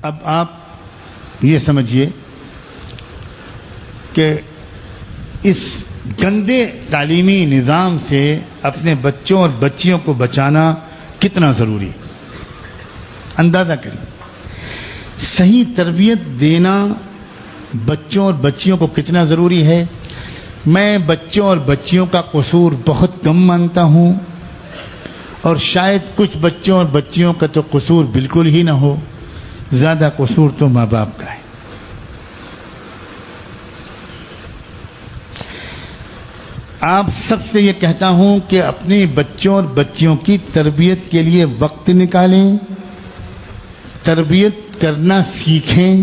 اب آپ یہ سمجھیے کہ اس گندے تعلیمی نظام سے اپنے بچوں اور بچیوں کو بچانا کتنا ضروری ہے. اندازہ کریں صحیح تربیت دینا بچوں اور بچیوں کو کتنا ضروری ہے. میں بچوں اور بچیوں کا قصور بہت کم مانتا ہوں، اور شاید کچھ بچوں اور بچیوں کا تو قصور بالکل ہی نہ ہو. زیادہ قصور تو ماں باپ کا ہے. آپ سب سے یہ کہتا ہوں کہ اپنے بچوں اور بچیوں کی تربیت کے لیے وقت نکالیں، تربیت کرنا سیکھیں،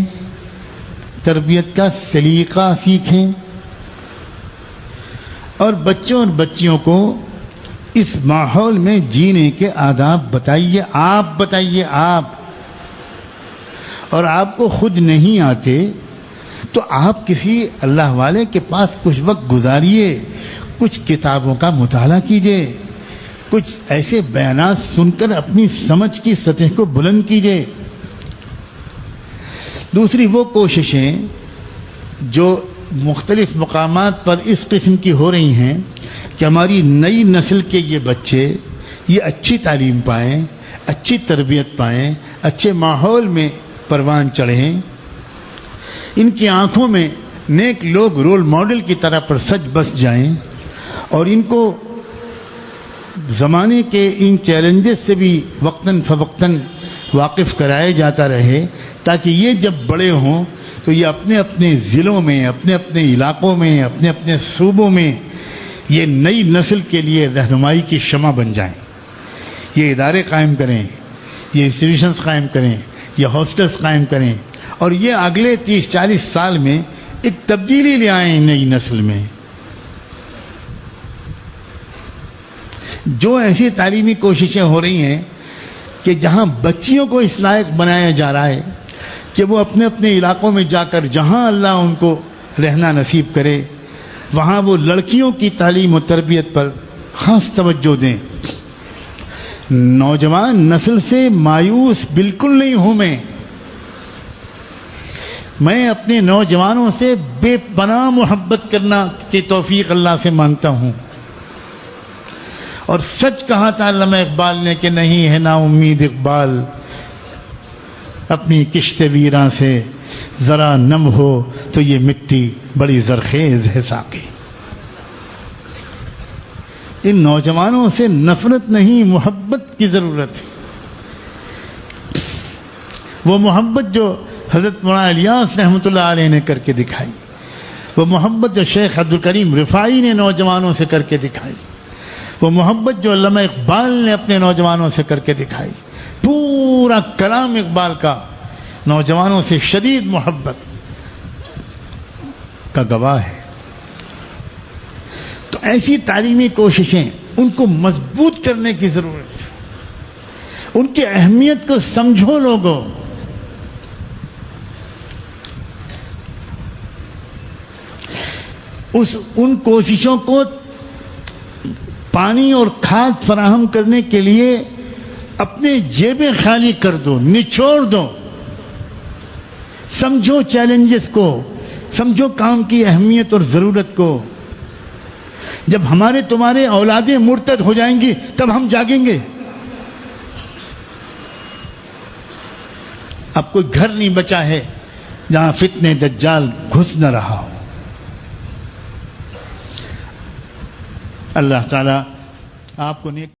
تربیت کا سلیقہ سیکھیں، اور بچوں اور بچیوں کو اس ماحول میں جینے کے آداب بتائیے. آپ بتائیے. آپ اور آپ کو خود نہیں آتے تو آپ کسی اللہ والے کے پاس کچھ وقت گزاریے، کچھ کتابوں کا مطالعہ کیجیے، کچھ ایسے بیانات سن کر اپنی سمجھ کی سطح کو بلند کیجیے. دوسری وہ کوششیں جو مختلف مقامات پر اس قسم کی ہو رہی ہیں کہ ہماری نئی نسل کے یہ بچے یہ اچھی تعلیم پائیں، اچھی تربیت پائیں، اچھے ماحول میں پروان چڑھیں، ان کی آنکھوں میں نیک لوگ رول ماڈل کی طرح پر سج بس جائیں، اور ان کو زمانے کے ان چیلنجز سے بھی وقتاً فوقتاً واقف کرایا جاتا رہے، تاکہ یہ جب بڑے ہوں تو یہ اپنے اپنے ضلعوں میں، اپنے اپنے علاقوں میں، اپنے اپنے صوبوں میں یہ نئی نسل کے لیے رہنمائی کی شمع بن جائیں. یہ ادارے قائم کریں، یہ انسٹیٹیوشنز قائم کریں، یہ ہاسٹلز قائم کریں، اور یہ اگلے 30-40 سال میں ایک تبدیلی لے آئیں نئی نسل میں. جو ایسی تعلیمی کوششیں ہو رہی ہیں کہ جہاں بچیوں کو اس لائق بنایا جا رہا ہے کہ وہ اپنے اپنے علاقوں میں جا کر جہاں اللہ ان کو رہنا نصیب کرے وہاں وہ لڑکیوں کی تعلیم و تربیت پر خاص توجہ دیں. نوجوان نسل سے مایوس بالکل نہیں ہوں میں اپنے نوجوانوں سے بے پناہ محبت کرنا کی توفیق اللہ سے مانگتا ہوں. اور سچ کہا تھا علامہ اقبال نے کہ نہیں ہے نا امید اقبال، اپنی کشت ویراں سے ذرا نم ہو تو یہ مٹی بڑی زرخیز ہے ساقی. ان نوجوانوں سے نفرت نہیں، محبت کی ضرورت ہے. وہ محبت جو حضرت مولانا الیاس رحمۃ اللہ علیہ نے کر کے دکھائی، وہ محبت جو شیخ عبدالکریم رفاعی نے نوجوانوں سے کر کے دکھائی، وہ محبت جو علامہ اقبال نے اپنے نوجوانوں سے کر کے دکھائی، پورا کلام اقبال کا نوجوانوں سے شدید محبت کا گواہ ہے. تو ایسی تعلیمی کوششیں ان کو مضبوط کرنے کی ضرورت ہے. ان کی اہمیت کو سمجھو لوگوں. ان کوششوں کو پانی اور کھاد فراہم کرنے کے لیے اپنے جیبیں خالی کر دو، نچوڑ دو. سمجھو چیلنجز کو، سمجھو کام کی اہمیت اور ضرورت کو. جب ہمارے تمہارے اولادیں مرتد ہو جائیں گی تب ہم جاگیں گے. اب کوئی گھر نہیں بچا ہے جہاں فتنہ دجال گھس نہ رہا ہو. اللہ تعالیٰ آپ کو نیک